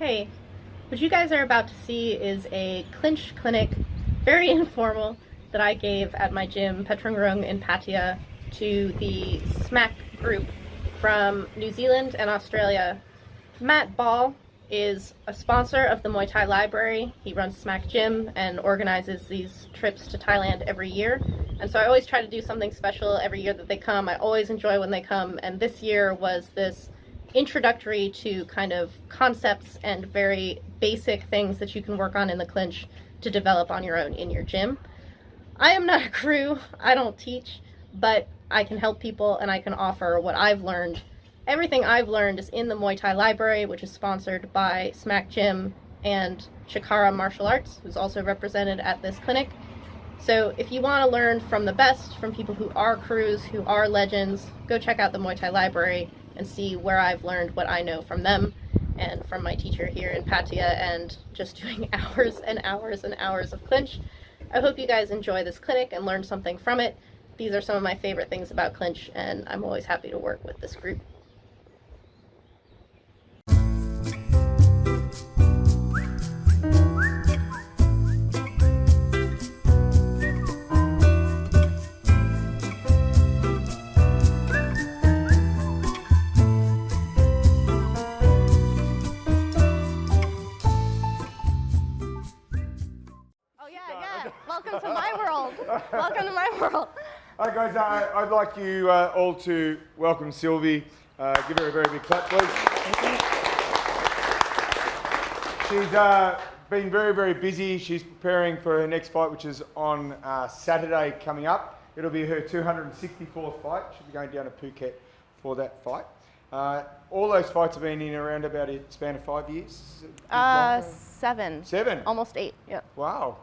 Hey, what you guys are about to see is a clinch clinic, very informal, that I gave at my gym, Petrungrung in Pattaya, to the SMAC group from New Zealand and Australia. Matt Ball is a sponsor of the Muay Thai Library. He runs SMAC Gym and organizes these trips to Thailand every year. And so I always try to do something special every year that they come. I always enjoy when they come. And this year was this introductory to kind of concepts and very basic things that you can work on in the clinch to develop on your own in your gym. I am not a crew, I don't teach, but I can help people and I can offer what I've learned. Everything I've learned is in the Muay Thai Library, which is sponsored by SMAC Gym and Shikara Martial Arts, who's also represented at this clinic. So if you want to learn from the best, from people who are crews, who are legends, go check out the Muay Thai Library and see where I've learned what I know from them and from my teacher here in Pattaya and just doing hours and hours and hours of clinch. I hope you guys enjoy this clinic and learn something from it. These are some of my favorite things about clinch, and I'm always happy to work with this group. Welcome to my world. Welcome to my world. Hi guys, I'd like you all to welcome Sylvie. Give her a very big clap, please. She's been very, very busy. She's preparing for her next fight, which is on Saturday coming up. It'll be her 264th fight. She'll be going down to Phuket for that fight. All those fights have been in around about a span of 5 years? 7. 7? Almost 8, yeah. Wow,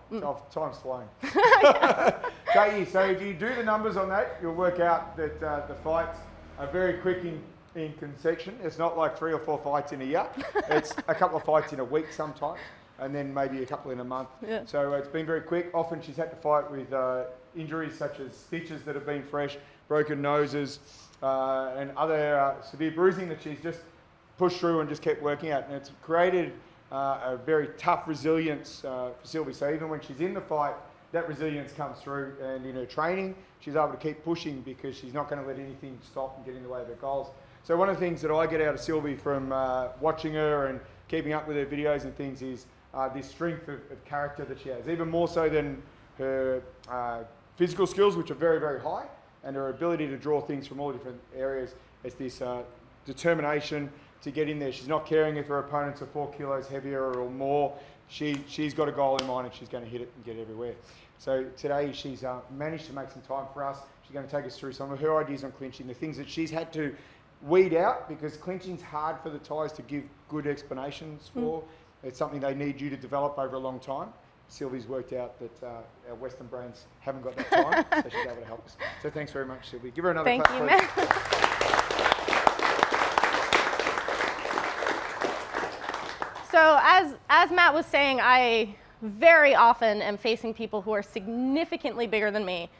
time's flying. So if you do the numbers on that, you'll work out that the fights are very quick in conception. It's not like 3 or 4 fights in a year. It's a couple of fights in a week sometimes, and then maybe a couple in a month. Yeah. So it's been very quick. Often she's had to fight with injuries such as stitches that have been fresh, broken noses, and other severe bruising that she's just pushed through and just kept working out. And it's created a very tough resilience for Sylvie. So even when she's in the fight, that resilience comes through, and in her training, she's able to keep pushing because she's not going to let anything stop and get in the way of her goals. So one of the things that I get out of Sylvie from watching her and keeping up with her videos and things is this strength of character that she has, even more so than her physical skills, which are very, very high, and her ability to draw things from all different areas. It's this determination to get in there. She's not caring if her opponents are 4 kilos heavier or more. She's got a goal in mind and she's going to hit it and get everywhere. So today she's managed to make some time for us. She's going to take us through some of her ideas on clinching, the things that she's had to weed out, because clinching's hard for the Thais to give good explanations for. It's something they need you to develop over a long time. Sylvie's worked out that our Western brains haven't got that time, so she's able to help us. So thanks very much, Sylvie. Give her another clap, please. Thank you, Matt. So as Matt was saying, I very often am facing people who are significantly bigger than me.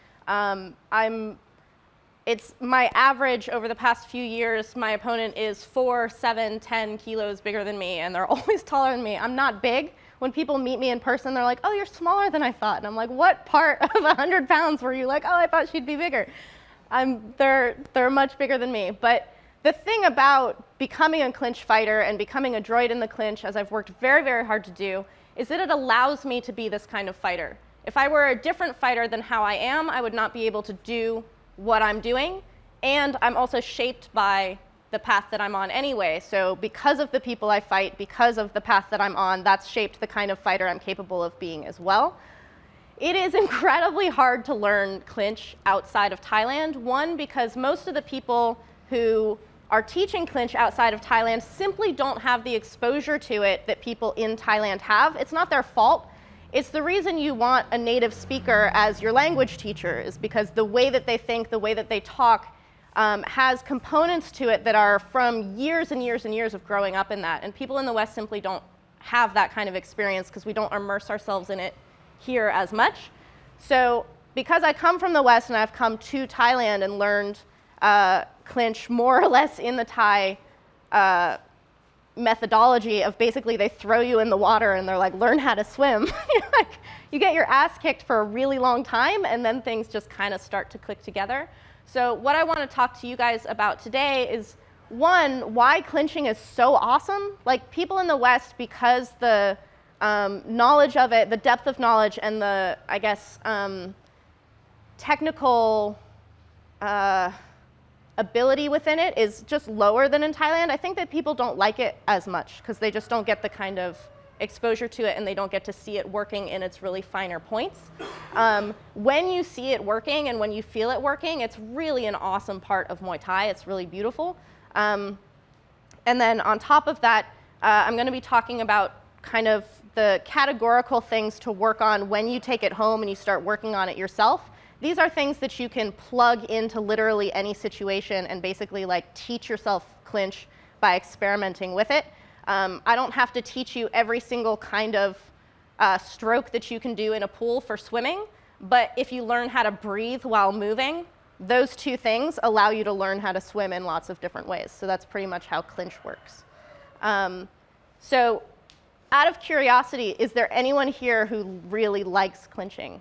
It's my average over the past few years, my opponent is 4, 7, 10 kilos bigger than me, and they're always taller than me. I'm not big. When people meet me in person, they're like, oh, you're smaller than I thought. And I'm like, what part of 100 pounds were you like, oh, I thought she'd be bigger? They're much bigger than me. But the thing about becoming a clinch fighter and becoming a droid in the clinch, as I've worked very, very hard to do, is that it allows me to be this kind of fighter. If I were a different fighter than how I am, I would not be able to do what I'm doing. And I'm also shaped by the path that I'm on anyway. So because of the people I fight, because of the path that I'm on, that's shaped the kind of fighter I'm capable of being as well. It is incredibly hard to learn clinch outside of Thailand. One, because most of the people who are teaching clinch outside of Thailand simply don't have the exposure to it that people in Thailand have. It's not their fault. It's the reason you want a native speaker as your language teacher, is because the way that they think, the way that they talk, has components to it that are from years and years and years of growing up in that. And people in the West simply don't have that kind of experience because we don't immerse ourselves in it here as much. So because I come from the West and I've come to Thailand and learned clinch more or less in the Thai methodology of basically they throw you in the water and they're like, learn how to swim. Like, you get your ass kicked for a really long time, and then things just kind of start to click together. So what I want to talk to you guys about today is, one, why clinching is so awesome. Like, people in the West, because the knowledge of it, the depth of knowledge, and the, I guess, technical ability within it is just lower than in Thailand. I think that people don't like it as much because they just don't get the kind of exposure to it, and they don't get to see it working in its really finer points. When you see it working and when you feel it working, it's really an awesome part of Muay Thai. It's really beautiful. And then on top of that, I'm going to be talking about kind of the categorical things to work on when you take it home and you start working on it yourself. These are things that you can plug into literally any situation and basically like teach yourself clinch by experimenting with it. I don't have to teach you every single kind of stroke that you can do in a pool for swimming, but if you learn how to breathe while moving, those two things allow you to learn how to swim in lots of different ways. So that's pretty much how clinch works. So out of curiosity, is there anyone here who really likes clinching?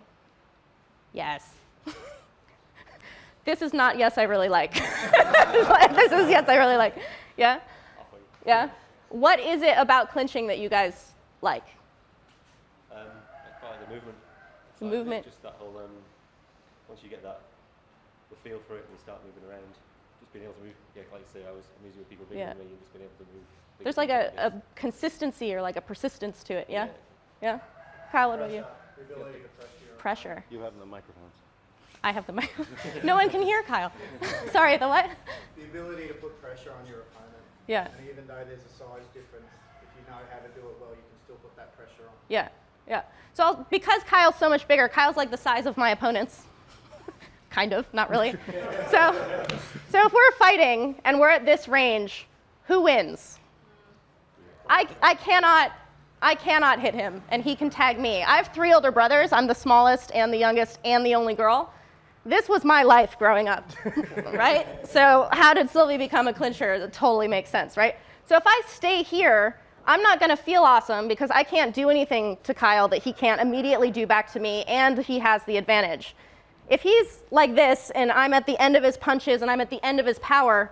Yes. This is not yes, I really like. This is yes, I really like. Yeah? Yeah? What is it about clinching that you guys like? I quite like the movement. The movement. Just that whole, once you get the feel for it and you start moving around, just being able to move, yeah, like you say, I'm using with people bigger than me, and just being able to move. There's like a consistency or like a persistence to it, yeah? Yeah? Kyle, what about you? The ability to Pressure. You have the microphones. I have the mic. No one can hear Kyle. Sorry, the what? The ability to put pressure on your opponent. Yeah. And even though there's a size difference, if you know how to do it well, you can still put that pressure on. Yeah, yeah. So because Kyle's so much bigger, Kyle's like the size of my opponents. Kind of, not really. So if we're fighting and we're at this range, who wins? I cannot hit him, and he can tag me. I have 3 older brothers. I'm the smallest and the youngest and the only girl. This was my life growing up, right? So how did Sylvie become a clincher? It totally makes sense, right? So if I stay here, I'm not going to feel awesome because I can't do anything to Kyle that he can't immediately do back to me, and he has the advantage. If he's like this, and I'm at the end of his punches, and I'm at the end of his power,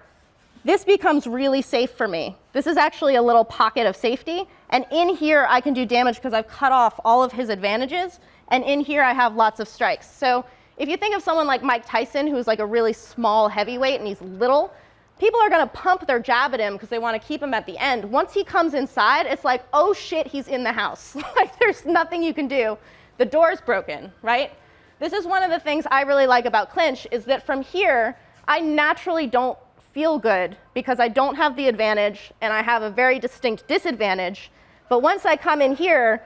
this becomes really safe for me. This is actually a little pocket of safety, and in here I can do damage because I've cut off all of his advantages, and in here I have lots of strikes. So if you think of someone like Mike Tyson, who's like a really small heavyweight and he's little, people are gonna pump their jab at him because they wanna keep him at the end. Once he comes inside, it's like, oh shit, he's in the house. Like, there's nothing you can do. The door's broken, right? This is one of the things I really like about clinch, is that from here, I naturally don't feel good because I don't have the advantage and I have a very distinct disadvantage. But once I come in here,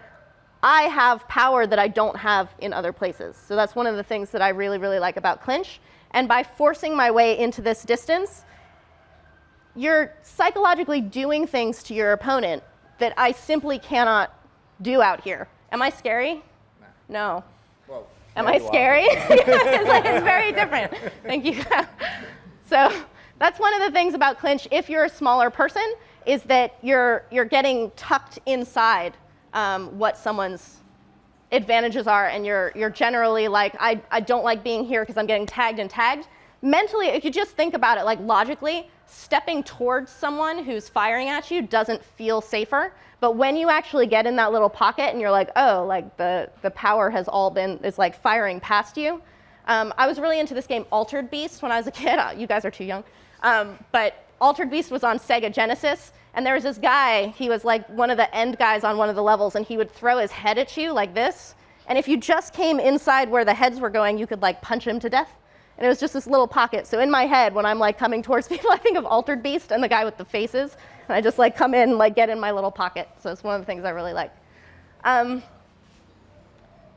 I have power that I don't have in other places. So that's one of the things that I really, really like about clinch. And by forcing my way into this distance, you're psychologically doing things to your opponent that I simply cannot do out here. Am I scary? No. Well, Am I scary? It's very different. Thank you. So that's one of the things about clinch, if you're a smaller person, is that you're getting tucked inside what someone's advantages are, and you're generally like, I don't like being here because I'm getting tagged and tagged. Mentally, if you just think about it, like logically, stepping towards someone who's firing at you doesn't feel safer. But when you actually get in that little pocket and you're like, oh, like the power has all been, is like firing past you. I was really into this game Altered Beast when I was a kid. You guys are too young. But Altered Beast was on Sega Genesis. And there was this guy, he was like one of the end guys on one of the levels, and he would throw his head at you like this. And if you just came inside where the heads were going, you could like punch him to death. And it was just this little pocket. So in my head, when I'm like coming towards people, I think of Altered Beast and the guy with the faces. And I just like come in, like get in my little pocket. So it's one of the things I really like.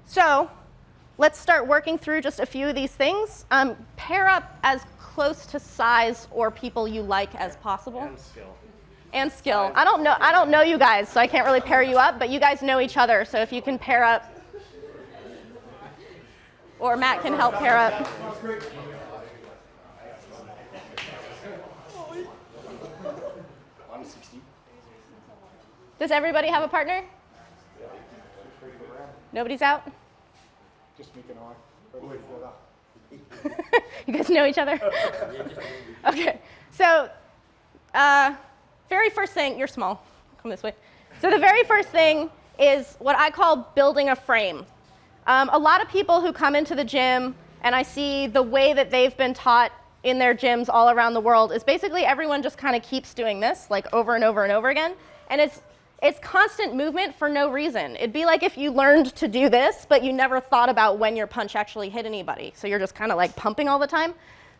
So let's start working through just a few of these things. Pair up as close to size or people you like as possible. And skill. I don't know you guys, so I can't really pair you up, but you guys know each other, so if you can pair up, or Matt can help pair up. I'm 60. Does everybody have a partner? Nobody's out? Just Mick and I. But we're together. You guys know each other? Okay, so very first thing, you're small, come this way. So the very first thing is what I call building a frame. A lot of people who come into the gym and I see the way that they've been taught in their gyms all around the world is basically everyone just kind of keeps doing this like over and over and over again. And it's constant movement for no reason. It'd be like if you learned to do this, but you never thought about when your punch actually hit anybody. So you're just kind of like pumping all the time.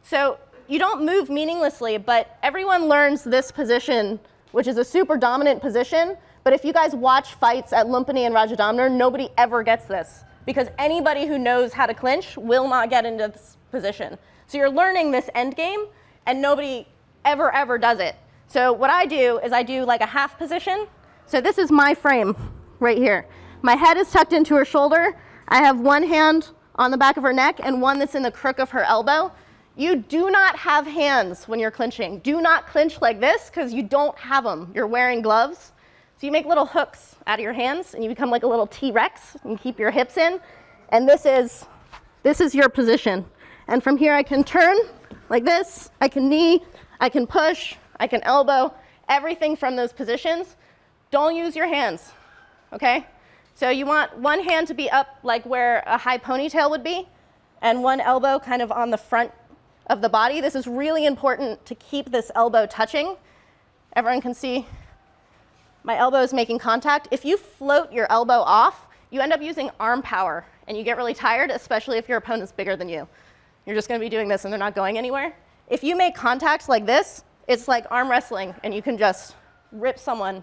So you don't move meaninglessly, but everyone learns this position, which is a super dominant position. But if you guys watch fights at Lumpini and Rajadamner, nobody ever gets this because anybody who knows how to clinch will not get into this position. So you're learning this end game and nobody ever does it. So what I do is I do like a half position. So this is my frame right here. My head is tucked into her shoulder. I have one hand on the back of her neck and one that's in the crook of her elbow. You do not have hands when you're clinching. Do not clinch like this because you don't have them. You're wearing gloves. So you make little hooks out of your hands and you become like a little T-Rex and keep your hips in. And this is your position. And from here I can turn like this, I can knee, I can push, I can elbow, everything from those positions. Don't use your hands, okay? So you want one hand to be up like where a high ponytail would be and one elbow kind of on the front of the body. This is really important to keep this elbow touching. Everyone can see my elbow is making contact. If you float your elbow off, you end up using arm power and you get really tired, especially if your opponent's bigger than you. You're just gonna be doing this and they're not going anywhere. If you make contact like this, it's like arm wrestling and you can just rip someone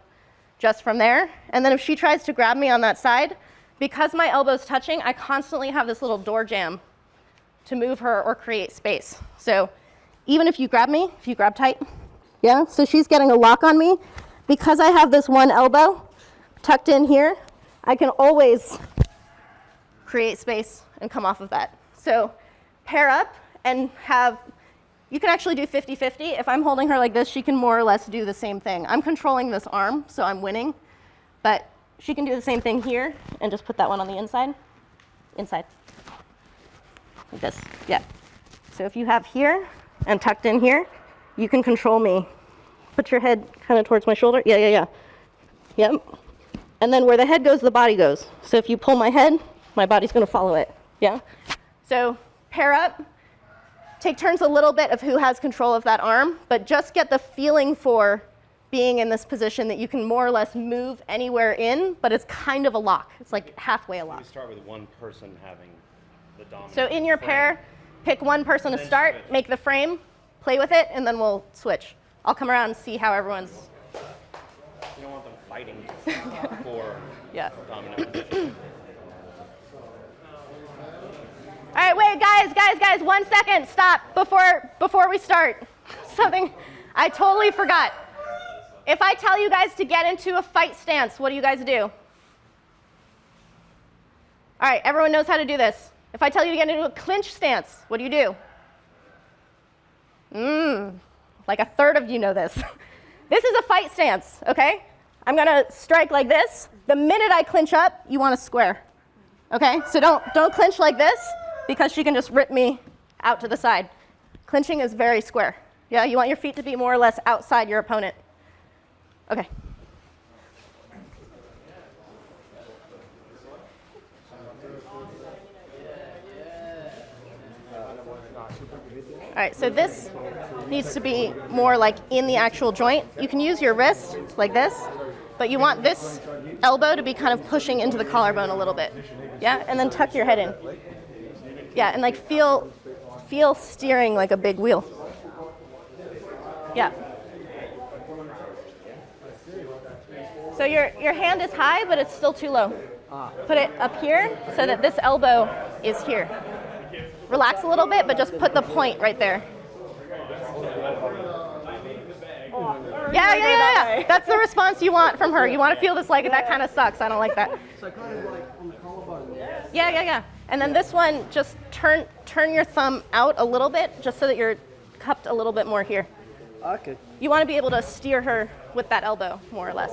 just from there. And then if she tries to grab me on that side, because my elbow's touching, I constantly have this little door jamb to move her or create space. So even if you grab me, if you grab tight, yeah, so she's getting a lock on me. Because I have this one elbow tucked in here, I can always create space and come off of that. So pair up and you can actually do 50-50. If I'm holding her like this, she can more or less do the same thing. I'm controlling this arm, so I'm winning. But she can do the same thing here and just put that one on the inside. Inside. Like this, yeah. So if you have here and tucked in here, you can control me. Put your head kind of towards my shoulder. Yeah. Yep. And then where the head goes, the body goes. So if you pull my head, my body's gonna follow it, yeah? So pair up. Take turns a little bit of who has control of that arm, but just get the feeling for being in this position that you can more or less move anywhere in, but it's kind of a lock. It's like halfway a lock. We start with one person having the dominant. So in your pair, pick one person to start, make the frame, play with it, and then we'll switch. I'll come around and see how everyone's. You don't want them fighting for dominant position. All right, wait, guys, 1 second, stop, before we start. Something I totally forgot. If I tell you guys to get into a fight stance, what do you guys do? All right, everyone knows how to do this. If I tell you to get into a clinch stance, what do you do? Like a third of you know this. This is a fight stance, okay? I'm gonna strike like this. The minute I clinch up, you want to square, okay? So don't clinch like this because she can just rip me out to the side. Clinching is very square. Yeah, you want your feet to be more or less outside your opponent. Okay. All right, so this needs to be more like in the actual joint. You can use your wrist like this, but you want this elbow to be kind of pushing into the collarbone a little bit. Yeah, and then tuck your head in. Yeah, and like feel steering like a big wheel. Yeah. So your hand is high, but it's still too low. Put it up here so that this elbow is here. Relax a little bit, but just put the point right there. Yeah. That's the response you want from her. You want to feel this like, that kind of sucks. I don't like that. So kind of like on the collarbone. Yeah. And then this one, just turn your thumb out a little bit, just so that you're cupped a little bit more here. Okay. You want to be able to steer her with that elbow, more or less.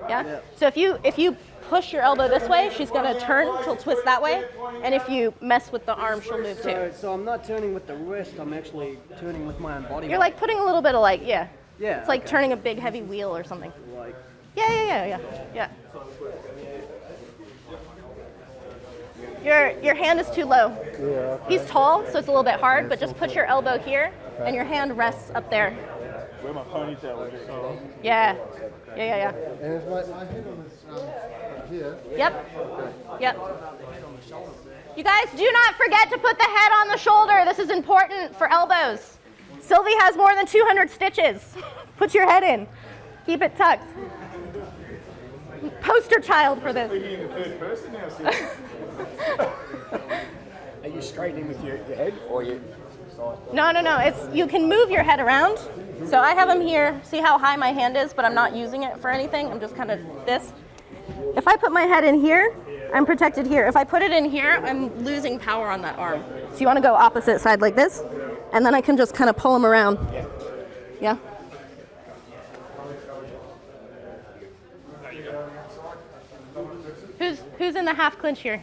Yeah? Yeah. So if you push your elbow this way, she's going to turn, she'll twist that way. And if you mess with the arm, she'll move too. So I'm not turning with the wrist, I'm actually turning with my own body You're weight. like putting a little bit of like, yeah. Yeah, It's like okay. turning a big heavy wheel or something. Like, Yeah. Your hand is too low. Yeah. He's tall, so it's a little bit hard, but just put your elbow here and your hand rests up there. Where my ponytail is. Yeah. And is my head on this here? Yep. You guys do not forget to put the head on the shoulder. This is important for elbows. Sylvie has more than 200 stitches. Put your head in. Keep it tucked. Poster child for this. Speaking in the third person now, Sylvie. Are you straightening with your head or you side? No. It's you can move your head around. So I have him here. See how high my hand is, but I'm not using it for anything. I'm just kind of this. If I put my head in here, I'm protected here. If I put it in here, I'm losing power on that arm. So you want to go opposite side like this, and then I can just kind of pull him around. Yeah. Who's in the half clinch here?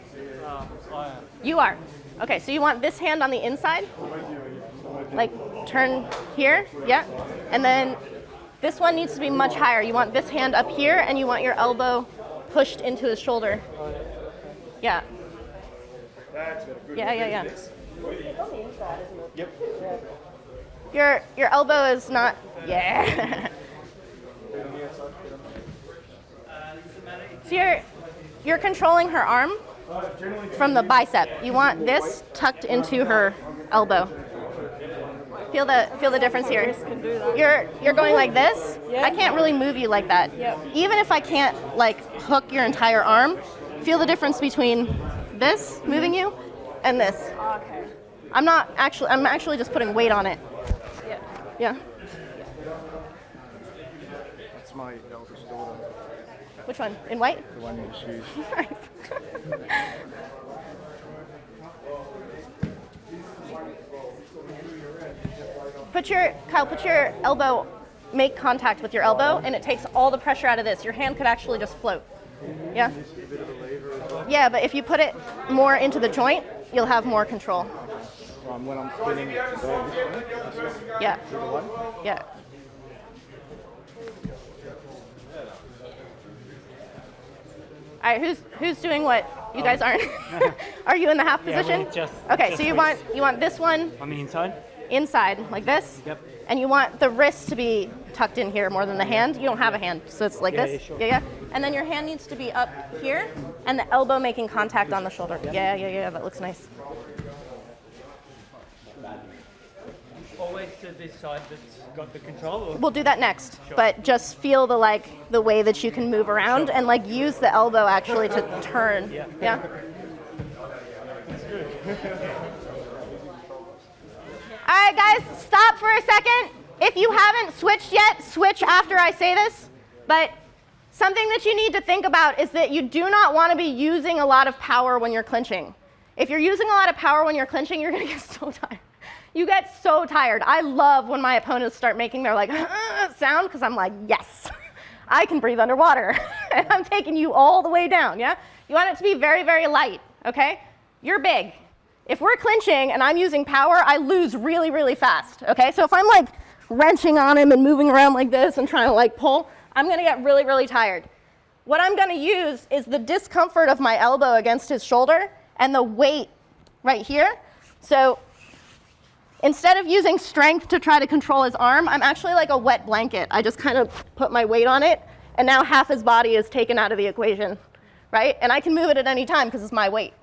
I am. You are. Okay, so you want this hand on the inside, like turn here, yeah, and then this one needs to be much higher. You want this hand up here, and you want your elbow pushed into his shoulder. Yeah. Yeah. Yep. Your elbow is not. Yeah. So you're controlling her arm from the bicep. You want this tucked into her elbow. Feel the difference here. You're going like this. I can't really move you like that. Even if I can't like hook your entire arm, feel the difference between this moving you and this. Okay. I'm actually just putting weight on it. Yeah. That's my eldest daughter, Which one? In white? the one in shoes. Nice. Put your elbow, make contact with your elbow, and it takes all the pressure out of this. Your hand could actually just float. Yeah? Yeah, but if you put it more into the joint, you'll have more control. When I'm spinning it, to go this way. Yeah. Yeah. All right, who's doing what? You guys aren't. Are you in the half Yeah, position? we're just- Okay, just so you wrist. want this one On the inside? inside like this. Yep. And you want the wrist to be tucked in here more than the hand. You don't have a hand, so it's like Yeah, this. yeah, sure. Yeah. And then your hand needs to be up here, and the elbow making contact on the shoulder. Yeah. That looks nice. Always to this side that's got the control? Or? We'll do that next, but just feel the way that you can move around and like use the elbow actually to turn. Yeah. All right, guys, stop for a second. If you haven't switched yet, switch after I say this. But something that you need to think about is that you do not want to be using a lot of power when you're clinching. If you're using a lot of power when you're clinching, you're going to get so tired. You get so tired. I love when my opponents start making their like sound because I'm like, yes, I can breathe underwater. And I'm taking you all the way down, yeah? You want it to be very, very light, okay? You're big. If we're clinching and I'm using power, I lose really, really fast, okay? So if I'm like wrenching on him and moving around like this and trying to like pull, I'm gonna get really, really tired. What I'm gonna use is the discomfort of my elbow against his shoulder and the weight right here. So instead of using strength to try to control his arm, I'm actually like a wet blanket. I just kind of put my weight on it, and now half his body is taken out of the equation, right? And I can move it at any time because it's my weight.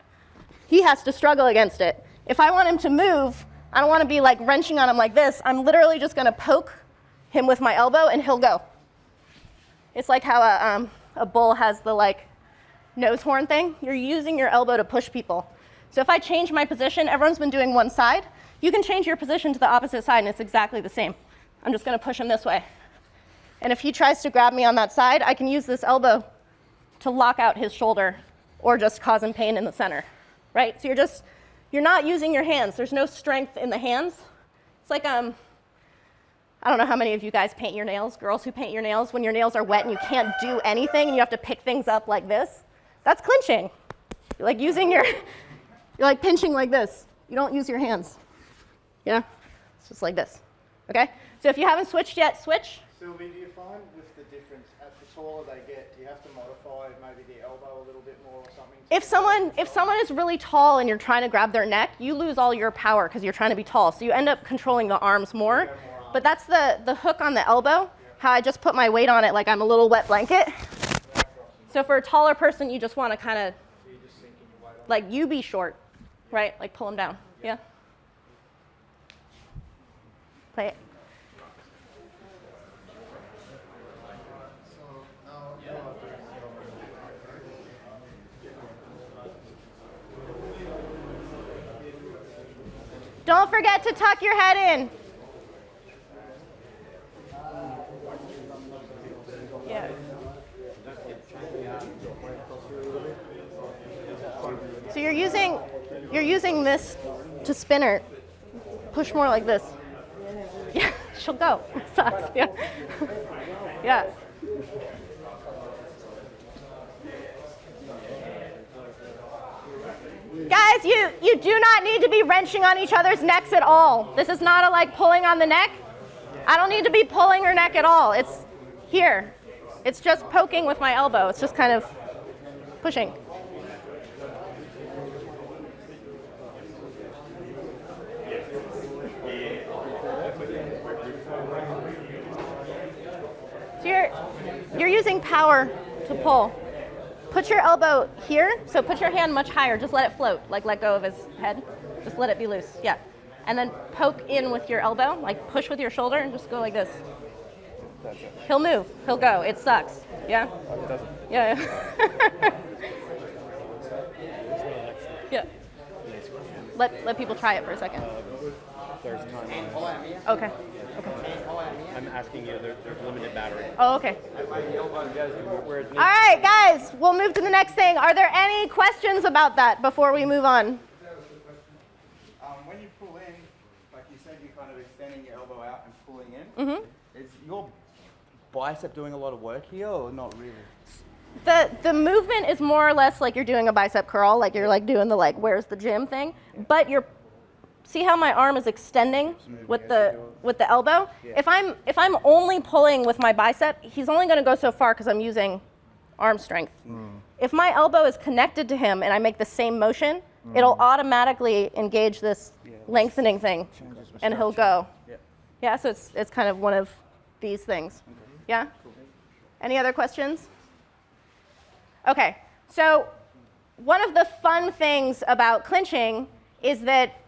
He has to struggle against it. If I want him to move, I don't want to be like wrenching on him like this. I'm literally just going to poke him with my elbow, and he'll go. It's like how a bull has the like nose horn thing. You're using your elbow to push people. So if I change my position, everyone's been doing one side. You can change your position to the opposite side, and it's exactly the same. I'm just going to push him this way. And if he tries to grab me on that side, I can use this elbow to lock out his shoulder or just cause him pain in the center, right? So you're not using your hands. There's no strength in the hands. It's like, I I don't know how many of you guys paint your nails, girls who paint your nails, when your nails are wet and you can't do anything and you have to pick things up like this. That's clinching. You're like you're like pinching like this. You don't use your hands. Yeah? It's just like this. Okay? So if you haven't switched yet, switch. Sylvie, do you find with the difference, as the taller they get, do you have to modify maybe the elbow a little bit more or something? If someone is really tall and you're trying to grab their neck, you lose all your power because you're trying to be tall. So you end up controlling the arms more. But that's the hook on the elbow, how I just put my weight on it like I'm a little wet blanket. So for a taller person, you just want to kind of, like you be short, right? Like pull them down. Yeah? Play it. Don't forget to tuck your head in. Yeah. So you're using this to spin her. Push more like this. Yeah, she'll go. It sucks. Yeah. Yeah. Guys, you do not need to be wrenching on each other's necks at all. This is not a like pulling on the neck. I don't need to be pulling her neck at all. It's here. It's just poking with my elbow. It's just kind of pushing. So you're using power to pull. Put your elbow here, so put your hand much higher. Just let it float, like let go of his head. Just let it be loose, yeah. And then poke in with your elbow, like push with your shoulder and just go like this. He'll move, he'll go. It sucks, yeah? Yeah. Yeah. Let people try it for a second. There's time. Okay. I'm asking you, there's limited battery. Oh, okay. All right, guys, we'll move to the next thing. Are there any questions about that before we move on? When you pull in, like you said, you're kind of extending your elbow out and pulling in. Is your bicep doing a lot of work here or not really? The movement is more or less like you're doing a bicep curl, like you're like doing the like where's the gym thing, but you're see how my arm is extending with the elbow? Yeah. If I'm only pulling with my bicep, he's only going to go so far because I'm using arm strength. If my elbow is connected to him and I make the same motion, it'll automatically engage this lengthening thing, and he'll go. Yeah, so it's kind of one of these things. Yeah? Any other questions? Okay, so one of the fun things about clinching is that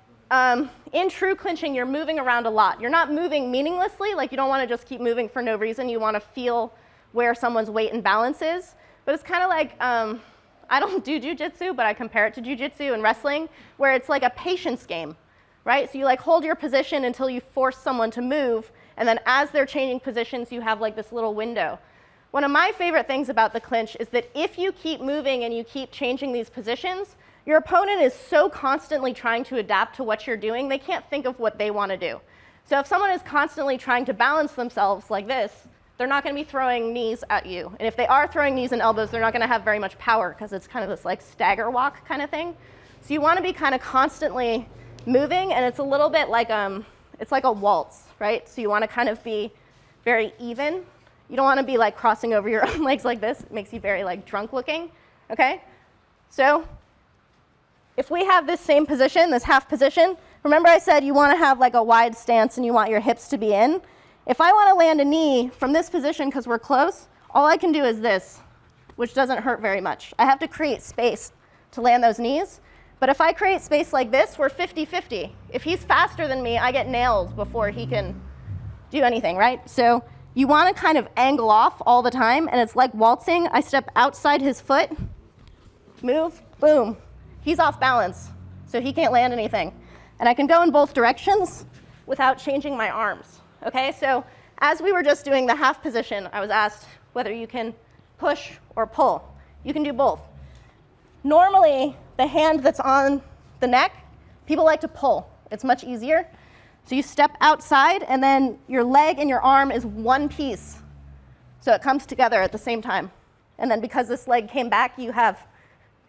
in true clinching, you're moving around a lot. You're not moving meaninglessly, like you don't want to just keep moving for no reason. You want to feel where someone's weight and balance is. But it's kind of like, I don't do jujitsu, but I compare it to jujitsu and wrestling, where it's like a patience game, right? So you like hold your position until you force someone to move, and then as they're changing positions, you have like this little window. One of my favorite things about the clinch is that if you keep moving and you keep changing these positions, your opponent is so constantly trying to adapt to what you're doing, they can't think of what they want to do. So if someone is constantly trying to balance themselves like this, they're not going to be throwing knees at you. And if they are throwing knees and elbows, they're not going to have very much power because it's kind of this like stagger walk kind of thing. So you want to be kind of constantly moving, and it's a little bit like it's like a waltz, right? So you want to kind of be very even. You don't want to be like crossing over your own legs like this. It makes you very like drunk looking, okay? So if we have this same position, this half position, remember I said you want to have like a wide stance and you want your hips to be in. If I want to land a knee from this position because we're close, all I can do is this, which doesn't hurt very much. I have to create space to land those knees. But if I create space like this, we're 50-50. If he's faster than me, I get nailed before he can do anything, right? So you want to kind of angle off all the time, and it's like waltzing. I step outside his foot, move, boom. He's off balance, so he can't land anything. And I can go in both directions without changing my arms, okay? So as we were just doing the half position, I was asked whether you can push or pull. You can do both. Normally, the hand that's on the neck, people like to pull. It's much easier. So you step outside, and then your leg and your arm is one piece. So it comes together at the same time. And then because this leg came back, you have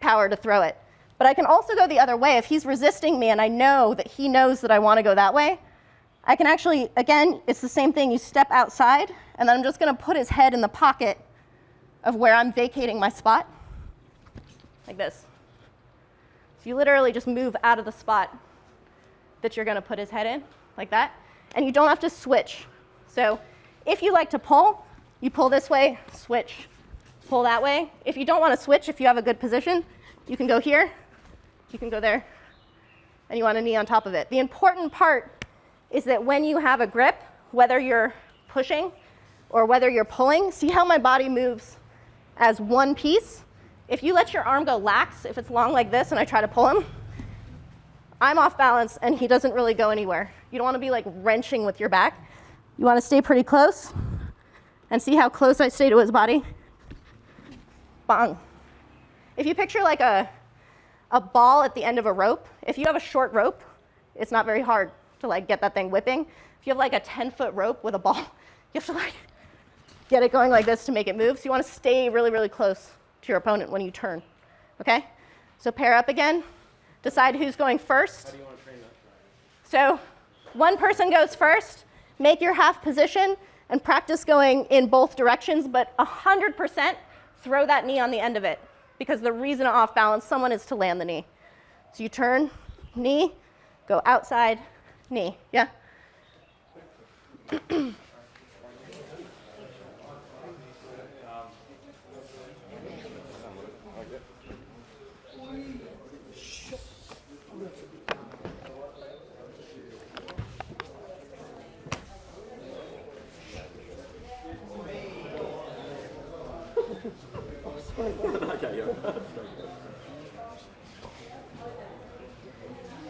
power to throw it. But I can also go the other way. If he's resisting me and I know that he knows that I want to go that way, I can actually, again, it's the same thing. You step outside, and then I'm just going to put his head in the pocket of where I'm vacating my spot, like this. So you literally just move out of the spot that you're going to put his head in, like that. And you don't have to switch. So if you like to pull, you pull this way, switch, pull that way. If you don't want to switch, if you have a good position, you can go here, you can go there, and you want a knee on top of it. The important part is that when you have a grip, whether you're pushing or whether you're pulling, see how my body moves as one piece? If you let your arm go lax, if it's long like this and I try to pull him, I'm off balance and he doesn't really go anywhere. You don't want to be like wrenching with your back. You want to stay pretty close and see how close I stay to his body. Bang. If you picture like a ball at the end of a rope, if you have a short rope, it's not very hard to like get that thing whipping. If you have like a 10-foot rope with a ball, you have to like get it going like this to make it move. So you want to stay really, really close to your opponent when you turn, okay? So pair up again, decide who's going first. How do you want to train that? So one person goes first, make your half position, and practice going in both directions, but 100% throw that knee on the end of it, because the reason off balance someone is to land the knee. So you turn, knee, go outside, knee, yeah?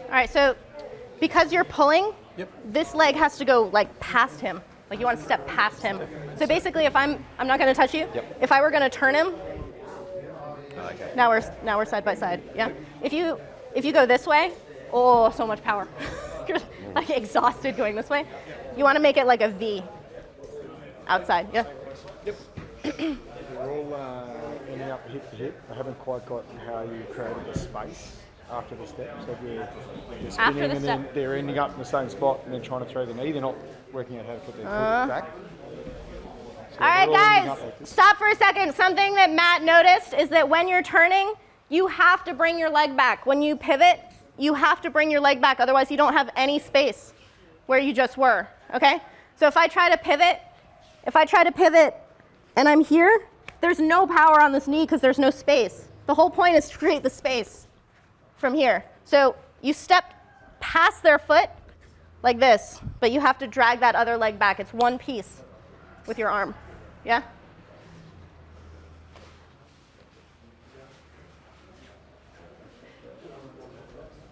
All right, so because you're pulling, this leg has to go like past him. Like you want to step past him. So basically, if I'm not going to touch you. If I were going to turn him, now we're side by side. Yeah. If you go this way, oh, so much power. You're like exhausted going this way. You want to make it like a V outside. Yeah. We're all ending up hip to hip. I haven't quite got how you created the space after the step. So if you're spinning and then they're ending up in the same spot and then trying to throw the knee, they're not working out how to put their foot back. So all right, guys, stop for a second. Something that Matt noticed is that when you're turning, you have to bring your leg back. When you pivot, you have to bring your leg back. Otherwise, you don't have any space where you just were, okay? So if I try to pivot and I'm here, there's no power on this knee because there's no space. The whole point is to create the space from here. So you step past their foot like this, but you have to drag that other leg back. It's one piece with your arm. Yeah?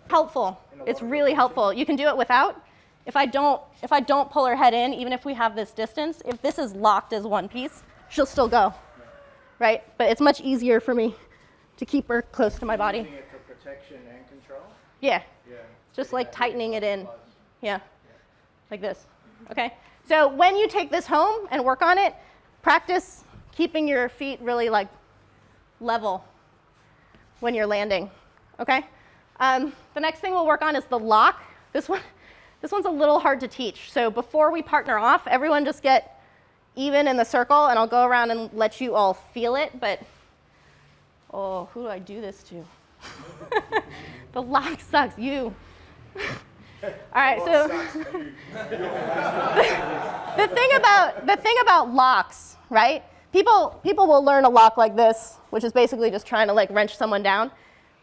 Helpful. It's really helpful. You can do it without. If I don't pull her head in, even if we have this distance, if this is locked as one piece, she'll still go. Right? But it's much easier for me to keep her close to my body. Using it for protection and control? Yeah. Yeah. Just like tightening it in. Yeah. Like this. Okay? So when you take this home and work on it, practice keeping your feet really like level when you're landing. Okay? The next thing we'll work on is the lock. This one's a little hard to teach. So before we partner off, everyone just get even in the circle, and I'll go around and let you all feel it, but, oh, who do I do this to? The lock sucks, you. All right, so the thing about locks, right? People will learn a lock like this, which is basically just trying to like wrench someone down.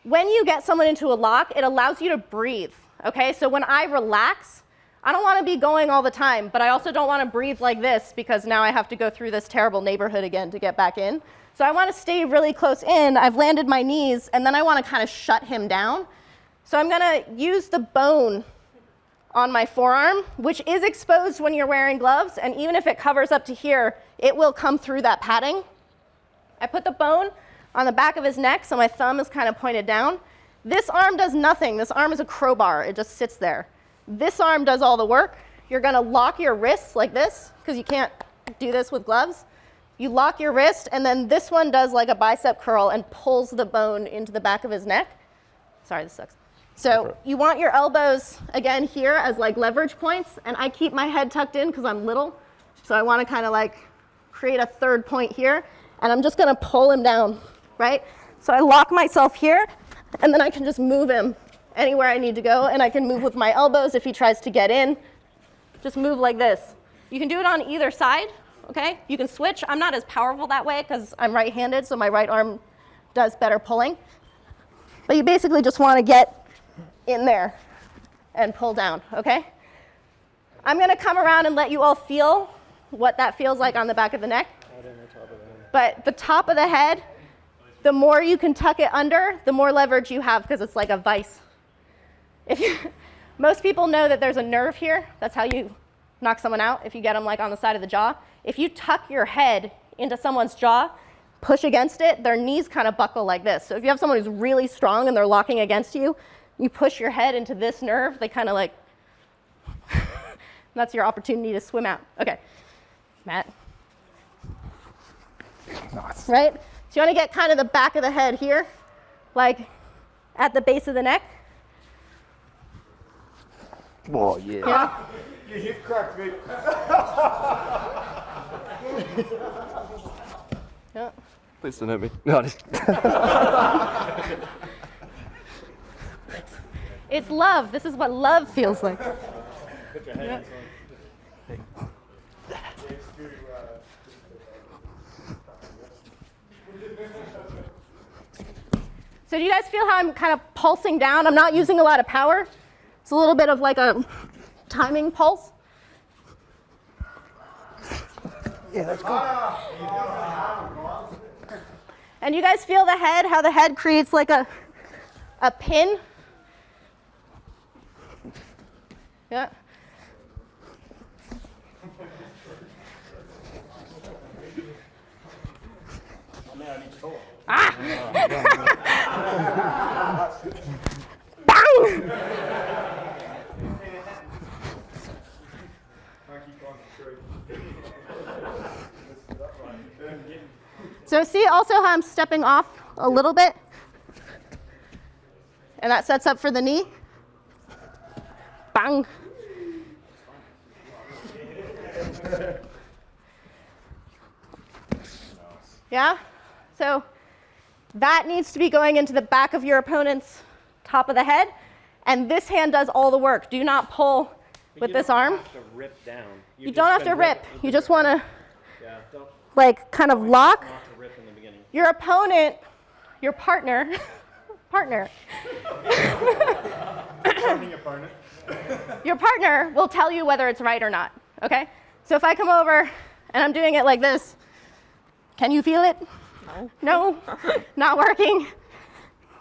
When you get someone into a lock, it allows you to breathe, okay? So when I relax, I don't want to be going all the time, but I also don't want to breathe like this because now I have to go through this terrible neighborhood again to get back in. So I want to stay really close in. I've landed my knees, and then I want to kind of shut him down. So I'm going to use the bone on my forearm, which is exposed when you're wearing gloves, and even if it covers up to here, it will come through that padding. I put the bone on the back of his neck, so my thumb is kind of pointed down. This arm does nothing. This arm is a crowbar. It just sits there. This arm does all the work. You're gonna lock your wrists like this, because you can't do this with gloves. You lock your wrist, and then this one does like a bicep curl and pulls the bone into the back of his neck. Sorry, this sucks. So you want your elbows, again, here as like leverage points, and I keep my head tucked in because I'm little. So I want to kind of like create a third point here, and I'm just gonna pull him down, right? So I lock myself here, and then I can just move him anywhere I need to go, and I can move with my elbows if he tries to get in. Just move like this. You can do it on either side, okay? You can switch. I'm not as powerful that way because I'm right-handed, so my right arm does better pulling. But you basically just want to get in there and pull down, okay? I'm going to come around and let you all feel what that feels like on the back of the neck. But the top of the head, the more you can tuck it under, the more leverage you have because it's like a vice. Most people know that there's a nerve here. That's how you knock someone out, if you get them like on the side of the jaw. If you tuck your head into someone's jaw, push against it, their knees kind of buckle like this. So if you have someone who's really strong and they're locking against you, you push your head into this nerve, they kind of like, that's your opportunity to swim out. Okay, Matt. Nice. Right? So you want to get kind of the back of the head here, like at the base of the neck. Oh, yeah. Yeah. Your hip cracked, Vic. Yeah. Please don't hurt me. No, just It's love. This is what love feels like. put your hands on. So do you guys feel how I'm kind of pulsing down? I'm not using a lot of power. It's a little bit of like a timing pulse. Yeah, that's good. And you guys feel the head, how the head creates like a pin? Yeah. Ah! Bang! So see also how I'm stepping off a little bit? And that sets up for the knee. Bang. Yeah? So that needs to be going into the back of your opponent's top of the head. And this hand does all the work. Do not pull with this arm. You don't have to rip down. You don't have to rip. You just want to Yeah, don't like kind of lock. not to rip in the beginning. Your opponent, your partner, your partner will tell you whether it's right or not, okay? So if I come over and I'm doing it like this, can you feel it? No, not working.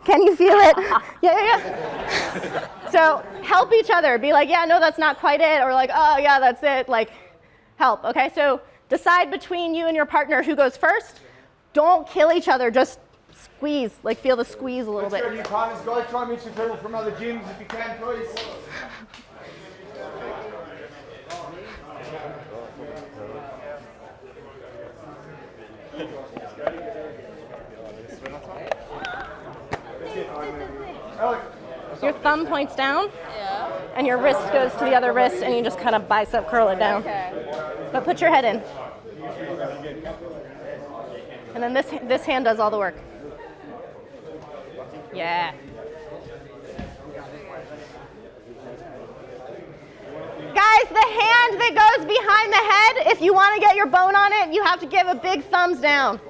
Can you feel it? Yeah. So help each other. Be like, yeah, no, that's not quite it. Or like, oh, yeah, that's it. Like, help, okay? So decide between you and your partner who goes first. Don't kill each other. Just squeeze, like feel the squeeze a little Let's go bit. to your partners, guys. Try and mix with people from other gyms if you can, please. Your thumb points down, and your wrist goes to the other wrist, and you just kind of bicep curl it down. But put your head in. And then this hand does all the work. Yeah. Guys, the hand that goes behind the head, if you want to get your bone on it, you have to give a big thumbs down.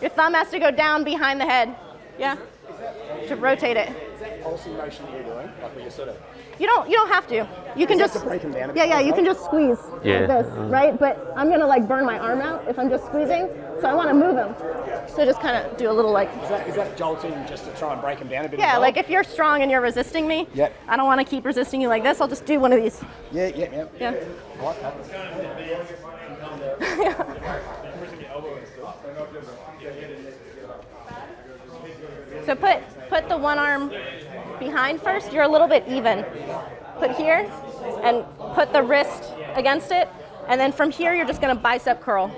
Your thumb has to go down behind the head. Yeah? To rotate it. Is that pulsing motion that you're doing? Like where you're sort of... You don't have to. You can just break them down a bit. Yeah, you can just squeeze like this, right? But I'm gonna like burn my arm out if I'm just squeezing, so I want to move them. So just kind of do a little like. Is that jolting just to try and break them down a bit? Yeah, as well? like if you're strong and you're resisting me, Yep. I don't want to keep resisting you like this. I'll just do one of these. Yeah. Yeah. I like that. So put the one arm behind first. You're a little bit even. Put here, and put the wrist against it. And then from here, you're just gonna bicep curl.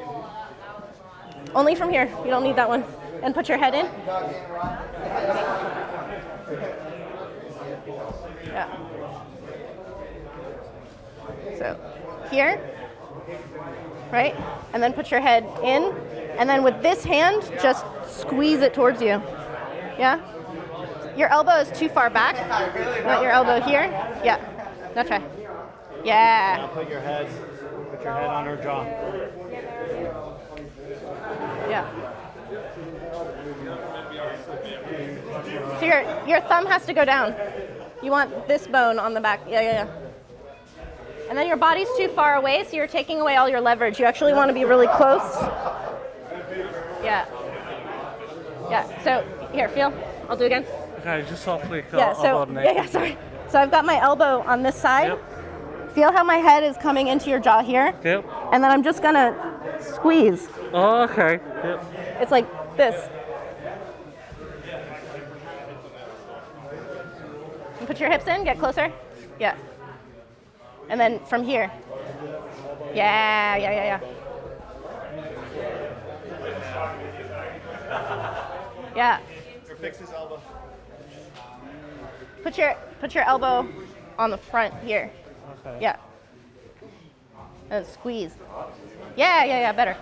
Only from here, you don't need that one. And put your head in. Yeah. So here, right? And then put your head in. And then with this hand, just squeeze it towards you. Yeah? Your elbow is too far back. You want your elbow here? Yeah. Now try. Yeah. Now put your head on her jaw. Yeah. So your thumb has to go down. You want this bone on the back. Yeah. And then your body's too far away, so you're taking away all your leverage. You actually want to be really close. Yeah. So here, feel. I'll do it again. Okay, just softly. Yeah. So sorry. So I've got my elbow on this side. Yep. Feel how my head is coming into your jaw here. Yep. And then I'm just gonna squeeze. Oh, okay. Yep. It's like this. And put your hips in, get closer. Yeah. And then from here. Yeah. Yeah. Fix his elbow. Put your elbow on the front here. Okay. Yeah. And squeeze. Yeah, better.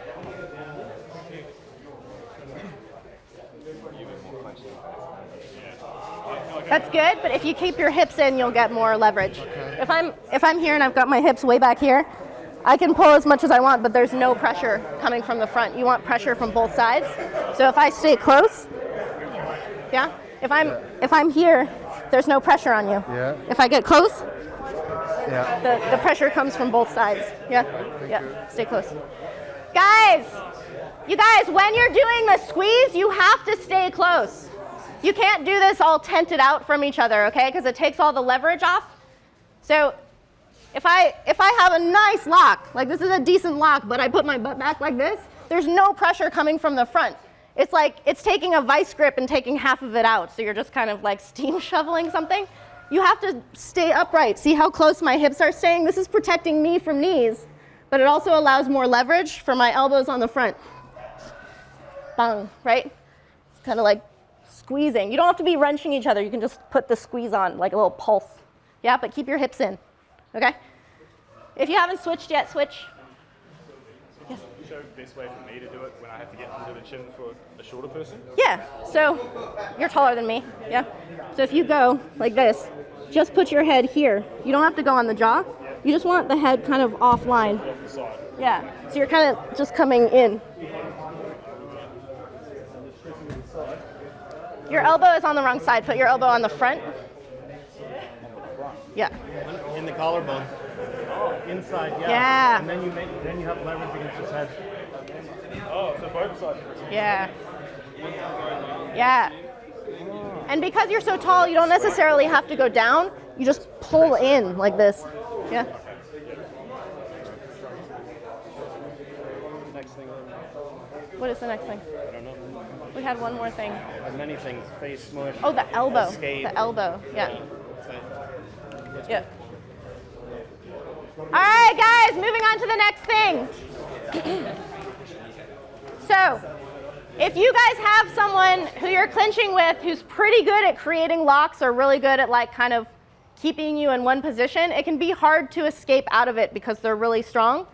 That's good, but if you keep your hips in, you'll get more leverage. Okay. If I'm here and I've got my hips way back here, I can pull as much as I want, but there's no pressure coming from the front. You want pressure from both sides. So if I stay close, yeah. If I'm here, there's no pressure on you. Yeah. If I get close, Yeah. the pressure comes from both sides. Yeah. Stay close. Guys, when you're doing the squeeze, you have to stay close. You can't do this all tented out from each other, okay? Because it takes all the leverage off. So if I have a nice lock, like this is a decent lock, but I put my butt back like this, there's no pressure coming from the front. It's like it's taking a vice grip and taking half of it out. So you're just kind of like steam shoveling something. You have to stay upright. See how close my hips are staying? This is protecting me from knees, but it also allows more leverage for my elbows on the front. Bang, right? It's kind of like squeezing. You don't have to be wrenching each other. You can just put the squeeze on, like a little pulse. Yeah, but keep your hips in, okay? If you haven't switched yet, switch. Yes. Can you show the best way for me to do it when I have to get under the chin for a shorter person? Yeah, so you're taller than me, yeah? So if you go like this, just put your head here. You don't have to go on the jaw. You just want the head kind of offline. Off the side. Yeah, so you're kind of just coming in. Your elbow is on the wrong side. Put your elbow on the front. Yeah. In the collarbone. Oh, Inside, yeah. Yeah. And then you have leverage against his head. Oh, so both sides. Yeah. Yeah. And because you're so tall, you don't necessarily have to go down. You just pull in like this. Yeah. Next thing. What is the next thing? I don't know. We had one more thing. Many things. Face smush. Oh, the elbow. Escape. The elbow. Yeah. Yeah. All right, guys, moving on to the next thing. So, if you guys have someone who you're clinching with who's pretty good at creating locks or really good at like kind of keeping you in one position, it can be hard to escape out of it because they're really strong.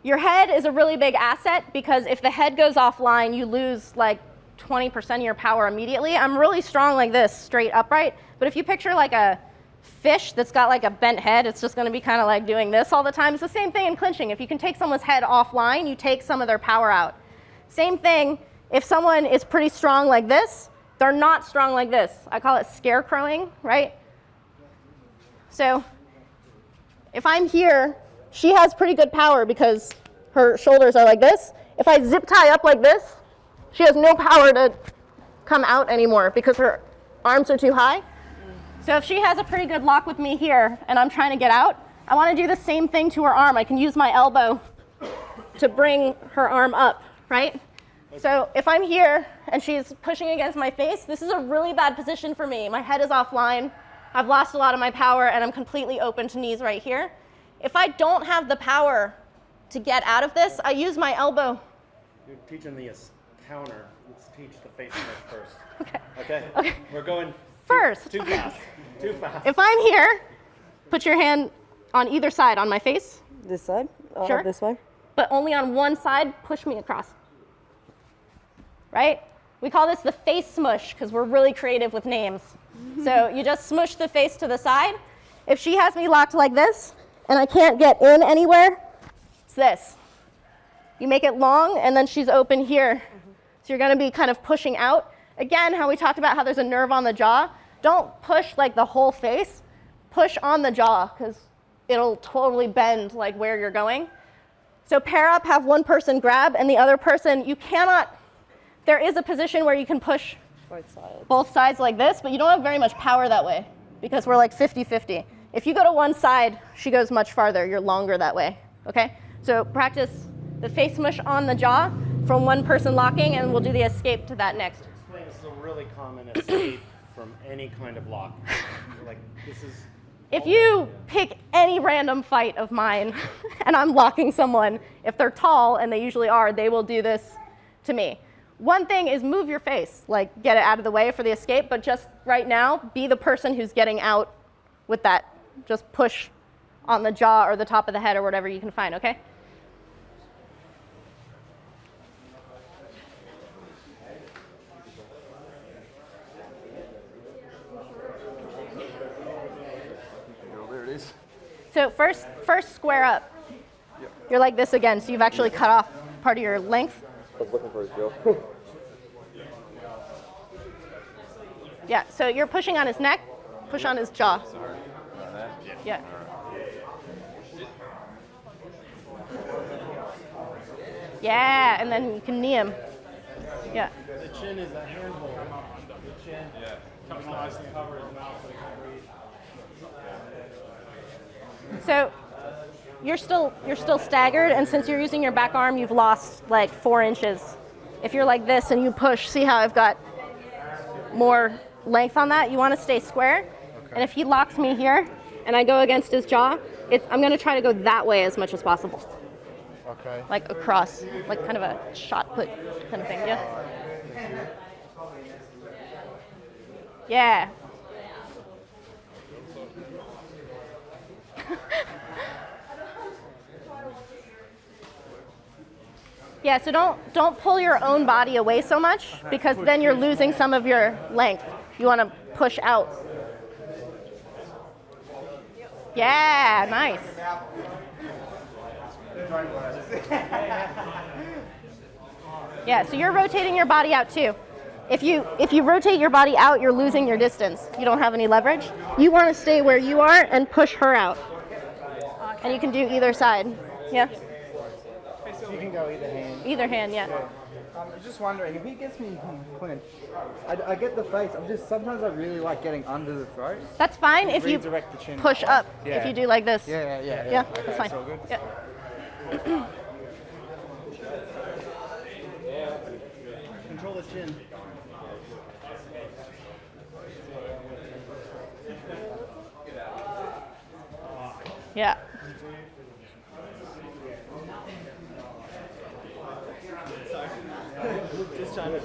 Your head is a really big asset because if the head goes offline, you lose like 20% of your power immediately. I'm really strong like this, straight upright. But if you picture like a fish that's got like a bent head, it's just going to be kind of like doing this all the time. It's the same thing in clinching. If you can take someone's head offline, you take some of their power out. Same thing, if someone is pretty strong like this, they're not strong like this. I call it scarecrowing, right? So if I'm here, she has pretty good power because her shoulders are like this. If I zip tie up like this, she has no power to come out anymore because her arms are too high. So if she has a pretty good lock with me here and I'm trying to get out, I want to do the same thing to her arm. I can use my elbow to bring her arm up, right? So if I'm here and she's pushing against my face, this is a really bad position for me. My head is offline. I've lost a lot of my power and I'm completely open to knees right here. If I don't have the power to get out of this, I use my elbow. You're teaching the counter. Let's teach the face smush first. Okay. Okay. We're going First. too fast. Too fast. If I'm here, put your hand on either side on my face. This side? Sure. This way? But only on one side, push me across. Right? We call this the face smush because we're really creative with names. So you just smush the face to the side. If she has me locked like this and I can't get in anywhere, it's this. You make it long and then she's open here. So you're going to be kind of pushing out. Again, how we talked about how there's a nerve on the jaw. Don't push like the whole face. Push on the jaw because it'll totally bend like where you're going. So pair up, have one person grab and the other person, you cannot, there is a position where you can push both sides like this, but you don't have very much power that way because we're like 50-50. If you go to one side, she goes much farther. You're longer that way, okay? So practice the face smush on the jaw from one person locking, and we'll do the escape to that next. This is a really common escape from any kind of lock. Like, this is... If you pick any random fight of mine and I'm locking someone, if they're tall, and they usually are, they will do this to me. One thing is move your face, like get it out of the way for the escape, but just right now, be the person who's getting out with that. Just push on the jaw or the top of the head or whatever you can find, okay? There it is. So first square up. Yep. You're like this again, so you've actually cut off part of your length. I was looking for his jaw. Yeah, so you're pushing on his neck, push on his jaw. Yeah. Yeah, and then you can knee him. Yeah. The chin is a handle. The chin. Yeah. Comes nice and cover his mouth so he can breathe. So you're still staggered, and since you're using your back arm, you've lost like 4 inches. If you're like this and you push, see how I've got more length on that? You want to stay square. Okay. And if he locks me here and I go against his jaw, I'm going to try to go that way as much as possible. Okay. Like across, like kind of a shot put kind of thing, yeah? Yeah. Yeah, so don't pull your own body away so much because then you're losing some of your length. You want to push out. Yeah, nice. Yeah, so you're rotating your body out too. If you rotate your body out, you're losing your distance. You don't have any leverage. You want to stay where you are and push her out. And you can do either side. Yeah? You can go either hand. Either hand, yeah. I'm just wondering, if he gets me clinch, I get the face. Sometimes I really like getting under the throat. That's fine if you Redirect the chin. push up. Yeah. If you do like this. Yeah. Yeah, Okay, that's fine. it's all good. Yeah. Control the chin. Yeah. Just trying to.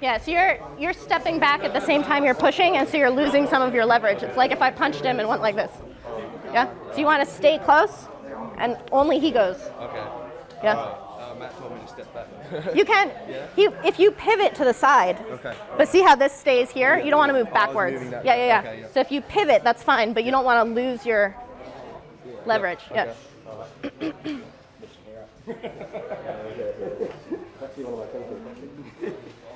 Yeah, so you're stepping back at the same time you're pushing, and so you're losing some of your leverage. It's like if I punched him and went like this. Yeah? So you want to stay close, and only he goes. Okay. Yeah? Matt told me to step back. You can, if you pivot to the side, Okay. but see how this stays here? You don't want to move I was backwards. moving that Yeah. way. Okay, yeah. So if you pivot, that's fine, but you don't want to lose your leverage. Yeah. Actually, one of my favorite.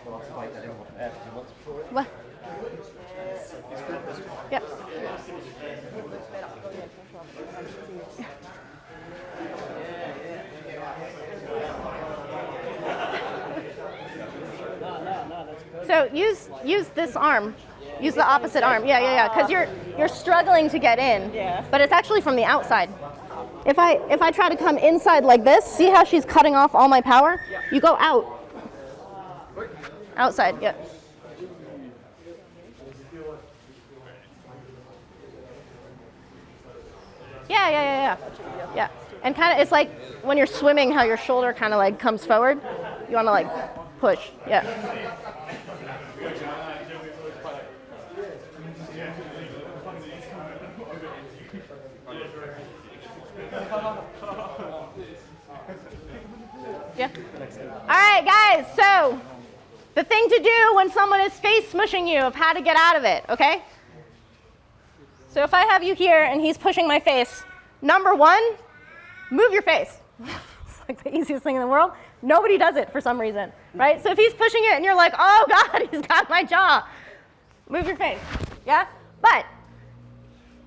The last fight I didn't want to ask you once before. What? Yep. So use this arm. Use the opposite arm. Yeah. Because you're struggling to get in. Yeah. But it's actually from the outside. if I try to come inside like this, see how she's cutting off all my power? You go out. Outside, yeah. Yeah. And kind of, it's like when you're swimming, how your shoulder kind of like comes forward. You want to like push, yeah. Yeah. All right, guys, so the thing to do when someone is face smushing you of how to get out of it, okay? So if I have you here and he's pushing my face, number one, move your face. It's like the easiest thing in the world. Nobody does it for some reason, right? So if he's pushing it and you're like, oh God, he's got my jaw, move your face, yeah? But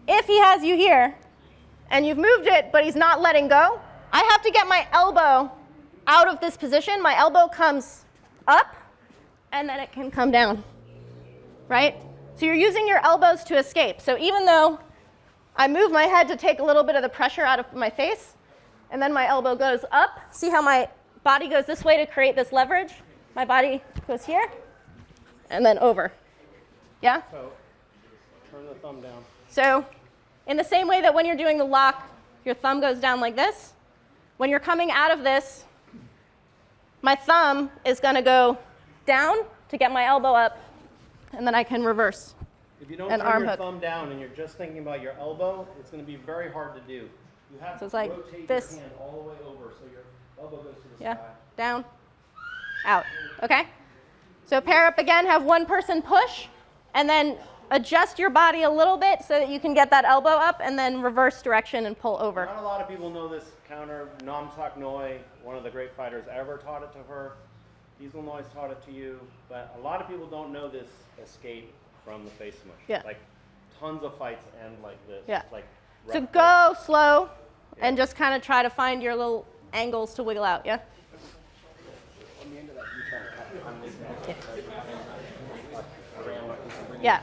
if he has you here and you've moved it, but he's not letting go, I have to get my elbow out of this position. My elbow comes up and then it can come down, right? So you're using your elbows to escape. So even though I move my head to take a little bit of the pressure out of my face, and then my elbow goes up, see how my body goes this way to create this leverage? My body goes here, and then over. Yeah? So, turn the thumb down. So, in the same way that when you're doing the lock, your thumb goes down like this, when you're coming out of this, my thumb is going to go down to get my elbow up, and then I can reverse. If you don't an turn arm your hook. thumb down and you're just thinking about your elbow, it's going to be very hard to do. You have So it's to like rotate this. your hand all the way over so your elbow goes to the Yeah, sky. down, out, okay? So pair up again, have one person push, and then adjust your body a little bit so that you can get that elbow up, and then reverse direction and pull over. Not a lot of people know this counter. Nam Sok Noi, one of the great fighters ever, taught it to her. Diesel Noy's taught it to you, but a lot of people don't know this escape from the face smush. Yeah. Like tons of fights end like this. Yeah. Like So rough go slow and just kind of try to find your little angles to wiggle out, yeah? On the end of that, you try to cut on this now. Around like this. Yeah.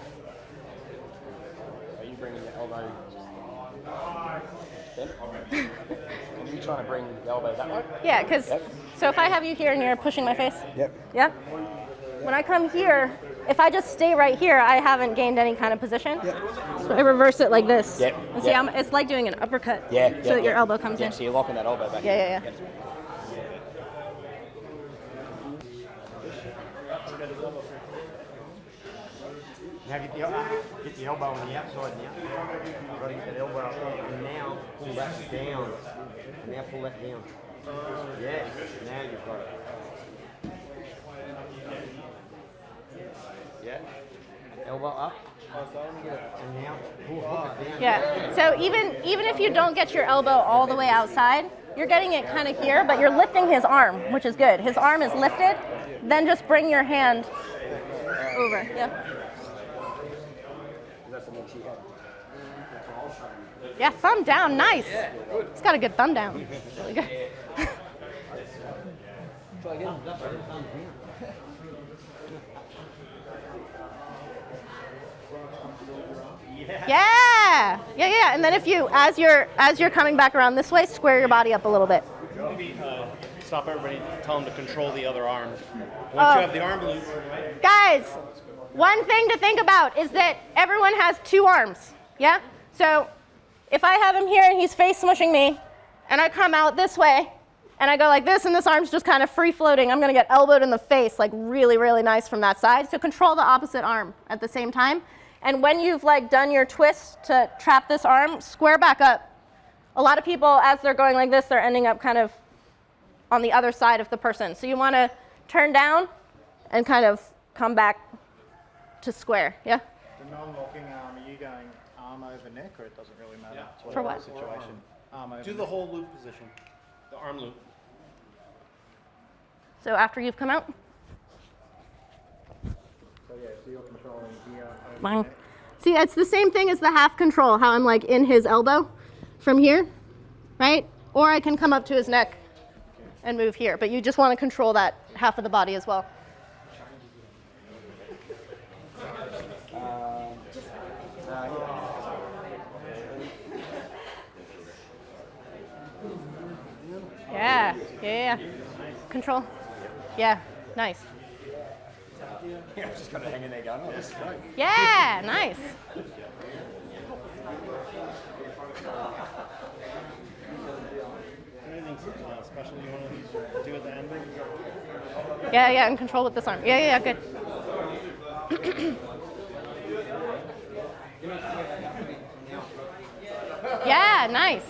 Are you bringing your elbow bent? Are you trying to bring the elbow that way? Yeah, because, Yep. so if I have you here and you're pushing my face, Yep. yeah? When I come here, if I just stay right here, I haven't gained any kind of position. Yep. So I reverse it like this. Yep. And see, Yep. it's like doing an uppercut. Yeah. So that your elbow comes in. So you're locking that elbow back. Yeah, in. yeah. Now get the elbow on the outside now. You've got to get that elbow up there. And now pull that down. And now pull that down. Yeah. Now you've got it. Yeah. Elbow up. And now pull hook it down. Yeah. So even if you don't get your elbow all the way outside, you're getting it kind of here, but you're lifting his arm, which is good. His arm is lifted. Then just bring your hand over. Yeah. Yeah, thumb down, nice. He's got a good thumb down. Really good. Yeah. And then if you, as you're coming back around this way, square your body up a little bit. Maybe stop everybody, tell them to control the other arm. Once Oh. you have the arm loop, Guys, one thing to think about is that everyone has two arms, yeah? So if I have him here and he's face smushing me, and I come out this way, and I go like this, and this arm's just kind of free floating, I'm gonna get elbowed in the face, like really, really nice from that side. So control the opposite arm at the same time. And when you've like done your twist to trap this arm, square back up. A lot of people, as they're going like this, they're ending up kind of on the other side of the person. So you wanna turn down and kind of come back to square, yeah? The non-locking arm, are you going arm over neck, or it doesn't really matter? Yeah. It's For whatever what? the situation. Arm over do neck. the whole loop position, the arm loop. So after you've come out, So yeah, so you're controlling here. over fine. neck. See, it's the same thing as the half control, how I'm like in his elbow from here, right? Or I can come up to his neck and move here, but you just want to control that half of the body as well. Yeah, yeah, yeah. Control. Yeah, nice. Yeah, I'm just kind of hanging there going, oh, this is great. Yeah, nice. Anything special you want to do at the end? Yeah, yeah, and control with this arm. Yeah, yeah, yeah, good. Yeah, nice.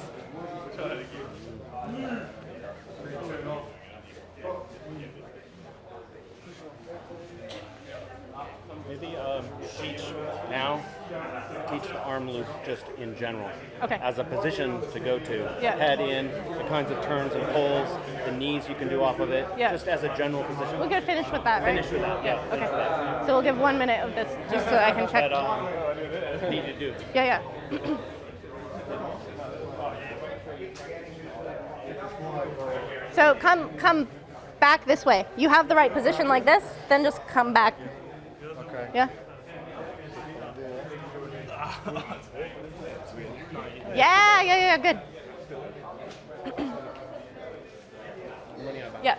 Maybe teach the arm loop just in general. Okay. As a position to go to. Yeah. Head in, the kinds of turns and pulls, the knees you can do off of it. Yeah. Just as a general position. We're gonna finish with that, right? Finish with that, yeah. Okay. Finish with that. So we'll give 1 minute of this just so I can check. That need to do. Yeah, yeah. So come back this way. You have the right position like this, then just come back. Okay. Yeah. Yeah, yeah, yeah, good. Yeah.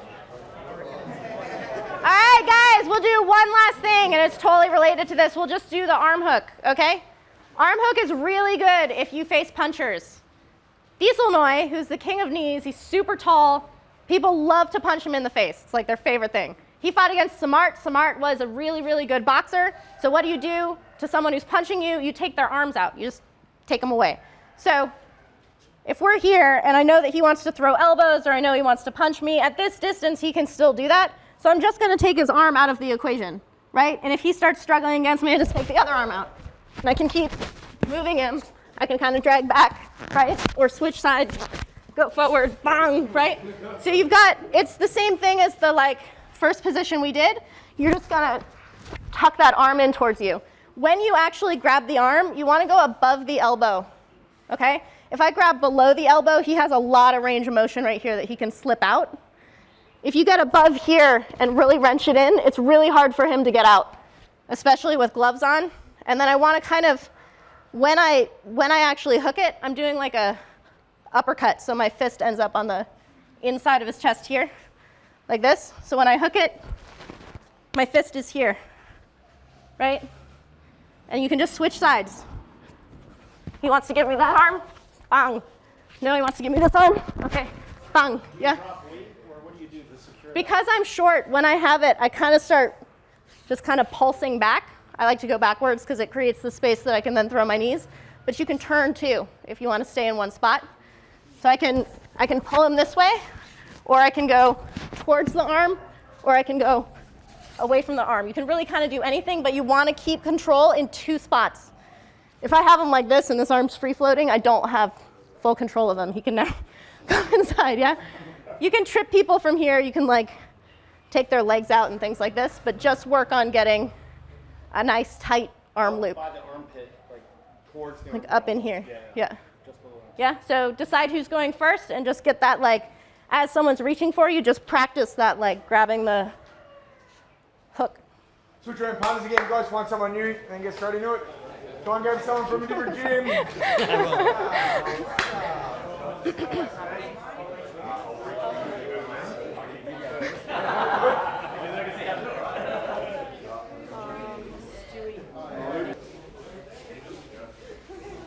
All right, guys, we'll do one last thing, and it's totally related to this. We'll just do the arm hook, okay? Arm hook is really good if you face punchers. Duuglas-Ittu, who's the king of knees, he's super tall. People love to punch him in the face. It's like their favorite thing. He fought against Samart. Samart was a really, really good boxer. So what do you do to someone who's punching you? You take their arms out. You just take them away. So if we're here, and I know that he wants to throw elbows, or I know he wants to punch me, at this distance, he can still do that. So I'm just going to take his arm out of the equation, right? And if he starts struggling against me, I just take the other arm out. And I can keep moving him. I can kind of drag back, right? Or switch sides, go forward, bang, right? So you've got, it's the same thing as the first position we did. You're just going to tuck that arm in towards you. When you actually grab the arm, you want to go above the elbow, okay? If I grab below the elbow, he has a lot of range of motion right here that he can slip out. If you get above here and really wrench it in, it's really hard for him to get out, especially with gloves on. And then I want to kind of, when I actually hook it, I'm doing like a uppercut, so my fist ends up on the inside of his chest here, like this. So when I hook it, my fist is here, right? And you can just switch sides. He wants to give me that arm, bang. No, he wants to give me this arm, okay, bang, yeah. Because I'm short, when I have it, I kind of start just kind of pulsing back. I like to go backwards because it creates the space that I can then throw my knees. But you can turn too if you want to stay in one spot. So I can pull him this way, or I can go towards the arm, or I can go away from the arm. You can really kind of do anything, but you want to keep control in two spots. If I have him like this and this arm's free floating, I don't have full control of him. He can now go inside, yeah? You can trip people from here. You can take their legs out and things like this, but just work on getting a nice tight arm loop. By the armpit, towards the armpit. Up in here, yeah. Just below. Yeah, so decide who's going first and just get that as someone's reaching for you, just practice that grabbing the hook. Switch around partners again, guys. Find someone new and get straight into it. Try and go to someone from a different gym.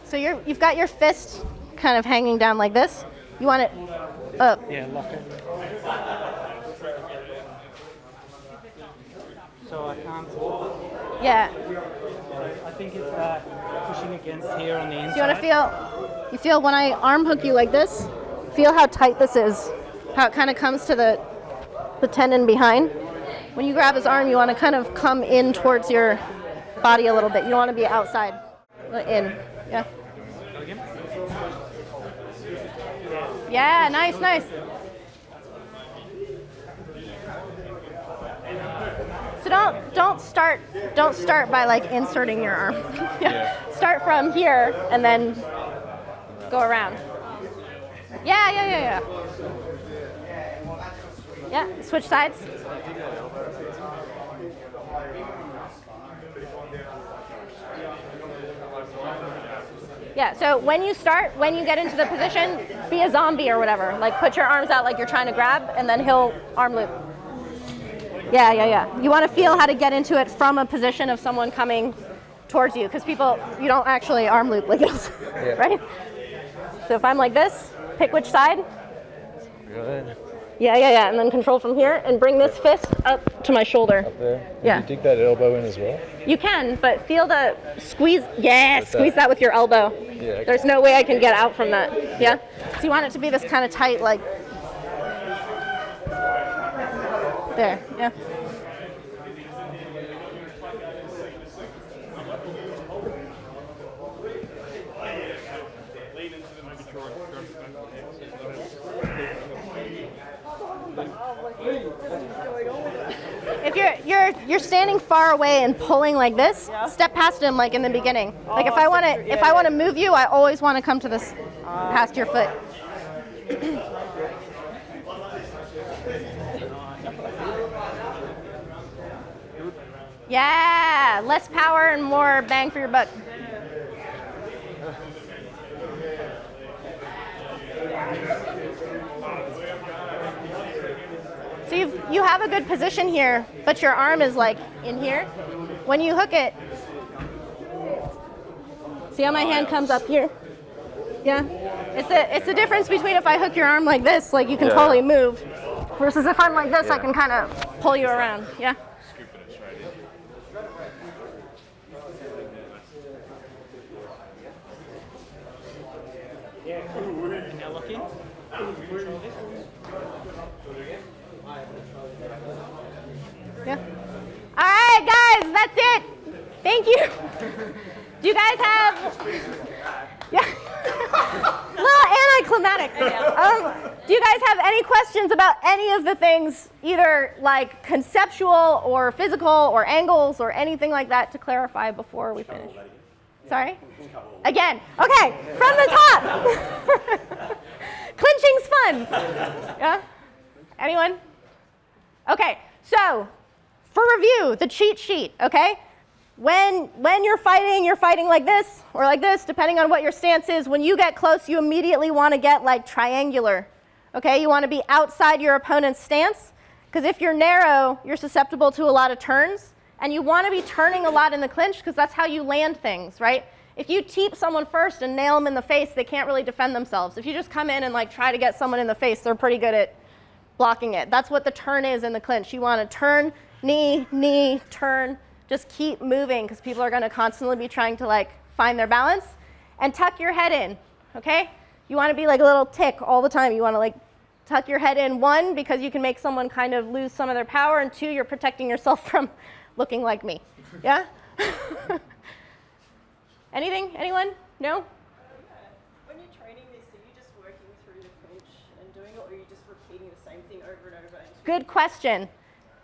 So you've got your fist kind of hanging down like this. You want it up. Yeah, lock it. So I can't. Yeah. I think it's pushing against here on the inside. So you want to you feel when I arm hook you like this, feel how tight this is, how it kind of comes to the tendon behind. When you grab his arm, you want to kind of come in towards your body a little bit. You don't want to be outside, in, yeah. Yeah, nice, nice. So don't start by inserting your arm. Yeah. Start from here and then go around. Yeah. Yeah, switch sides. Yeah, so when you start, when you get into the position, be a zombie or whatever. Like put your arms out like you're trying to grab, and then he'll arm loop. Yeah. You want to feel how to get into it from a position of someone coming towards you, because people, you don't actually arm loop like this, right? So if I'm like this, pick which side. Good. Yeah, and then control from here, and bring this fist up to my shoulder. Up there. Yeah. Can you dig that elbow in as well? You can, but feel the squeeze. Yeah, squeeze that with your elbow. Yeah. Okay. There's no way I can get out from that. Yeah? So you want it to be this kind of tight, like, there, yeah. If you're standing far away and pulling like this, step past him like in the beginning. Like if I want to move you, I always want to come to this past your foot. Yeah, less power and more bang for your buck. So you have a good position here, but your arm is like in here. When you hook it, see how my hand comes up here? Yeah, it's the difference between if I hook your arm like this, like you can totally move, versus if I'm like this, I can kind of pull you around. Yeah. Scooping it straight in. Now lock in. Yeah. All right, guys, that's it. Thank you. Do you guys have? Yeah. A little anticlimactic. Do you guys have any questions about any of the things, either like conceptual or physical or angles or anything like that, to clarify before we finish? Sorry? Again. Okay, from the top. Clinching's fun. Yeah? Anyone? Okay, so for review, the cheat sheet, okay? When you're fighting like this or like this, depending on what your stance is. When you get close, you immediately want to get like triangular, okay? You want to be outside your opponent's stance, because if you're narrow, you're susceptible to a lot of turns, and you want to be turning a lot in the clinch, because that's how you land things, right? If you teep someone first and nail them in the face, they can't really defend themselves. If you just come in and like try to get someone in the face, they're pretty good at blocking it. That's what the turn is in the clinch. You want to turn, knee, turn. Just keep moving, because people are going to constantly be trying to like find their balance. And tuck your head in, okay? You want to be like a little tick all the time. You want to like tuck your head in, one, because you can make someone kind of lose some of their power, and two, you're protecting yourself from looking like me. Yeah? Anything? Anyone? No? When you're training this, are you just working through the clinch and doing it, or are you just repeating the same thing over and over? Good question.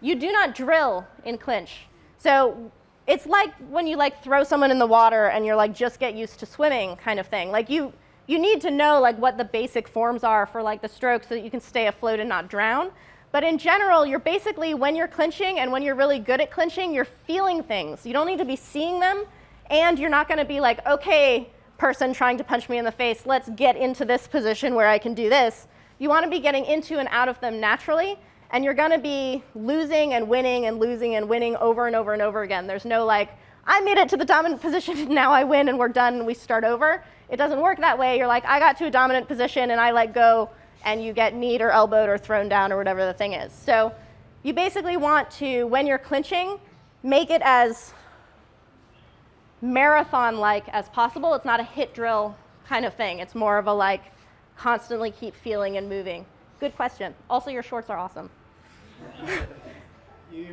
You do not drill in clinch. So it's like when you like throw someone in the water and you're like just get used to swimming kind of thing. Like you need to know like what the basic forms are for like the strokes so that you can stay afloat and not drown. But in general, you're basically, when you're clinching and when you're really good at clinching, you're feeling things. You don't need to be seeing them, and you're not going to be like, okay, person trying to punch me in the face, let's get into this position where I can do this. You want to be getting into and out of them naturally. And you're going to be losing and winning and losing and winning over and over and over again. There's no like, I made it to the dominant position, and now I win and we're done and we start over. It doesn't work that way. You're like, I got to a dominant position and I let go, and you get kneed or elbowed or thrown down or whatever the thing is. So you basically want to, when you're clinching, make it as marathon-like as possible. It's not a hit drill kind of thing. It's more of a like, constantly keep feeling and moving. Good question. Also, your shorts are awesome. You,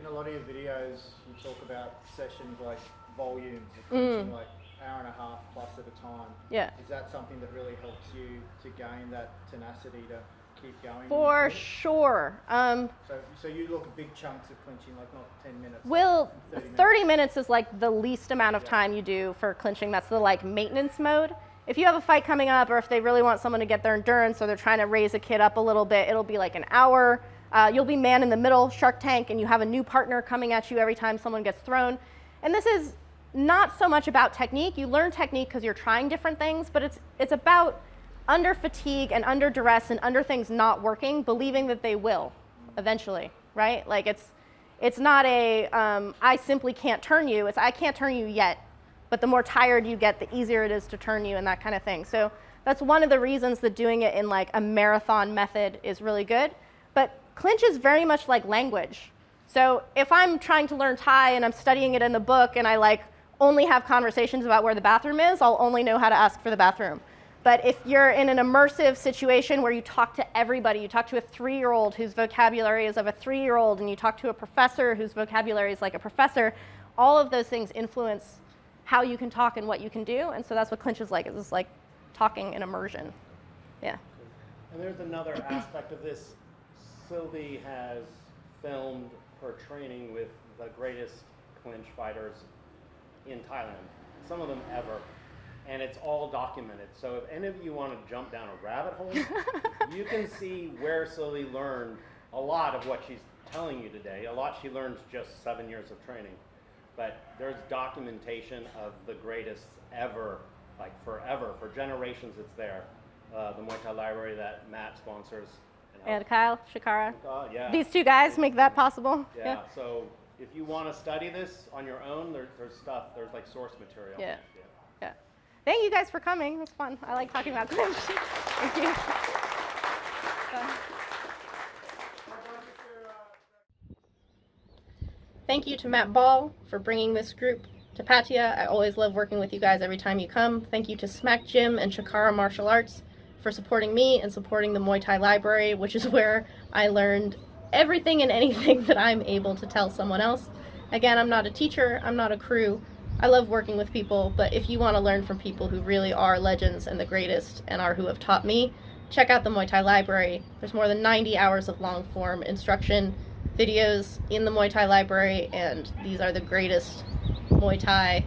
in a lot of your videos, you talk about sessions like volumes, like hour and a half plus at a time. Yeah. Is that something that really helps you to gain that tenacity to keep going? For sure. So you look at big chunks of clinching, like not 10 minutes. Well, like 30 minutes is like the least amount of time you do for clinching. That's the like maintenance mode. If you have a fight coming up, or if they really want someone to get their endurance, or they're trying to raise a kid up a little bit, it'll be like an hour. You'll be man in the middle, Shark Tank, and you have a new partner coming at you every time someone gets thrown. And this is not so much about technique. You learn technique because you're trying different things, but it's about under fatigue and under duress and under things not working, believing that they will eventually, right? Like it's not a I simply can't turn you. It's I can't turn you yet, but the more tired you get, the easier it is to turn you and that kind of thing. So that's one of the reasons that doing it in like a marathon method is really good. But clinch is very much like language. So if I'm trying to learn Thai and I'm studying it in the book and I like only have conversations about where the bathroom is, I'll only know how to ask for the bathroom. But if you're in an immersive situation where you talk to everybody, you talk to a 3-year-old whose vocabulary is of a 3-year-old, and you talk to a professor whose vocabulary is like a professor, all of those things influence how you can talk and what you can do. And so that's what clinch is like. It's like talking in immersion. Yeah. And there's another aspect of this. Sylvie has filmed her training with the greatest clinch fighters in Thailand, some of them ever. And it's all documented. So if any of you want to jump down a rabbit hole, you can see where Sylvie learned a lot of what she's telling you today. A lot she learned just 7 years of training. But there's documentation of the greatest ever, like forever, for generations it's there. The Muay Thai Library that Matt sponsors. And Kyle, Shakara. Yeah. These two guys make that possible. Yeah, so if you want to study this on your own, there's stuff, there's like source material. Yeah. Thank you guys for coming. It was fun. I like talking about clinch. Thank you. Thank you to Matt Ball for bringing this group to Pattaya. I always love working with you guys every time you come. Thank you to Smack Gym and Shakara Martial Arts for supporting me and supporting the Muay Thai Library, which is where I learned everything and anything that I'm able to tell someone else. Again, I'm not a teacher, I'm not a crew. I love working with people, but if you want to learn from people who really are legends and the greatest and are who have taught me, check out the Muay Thai Library. There's more than 90 hours of long-form instruction videos in the Muay Thai Library, and these are the greatest Muay Thai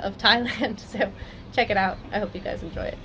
of Thailand. So check it out. I hope you guys enjoy it.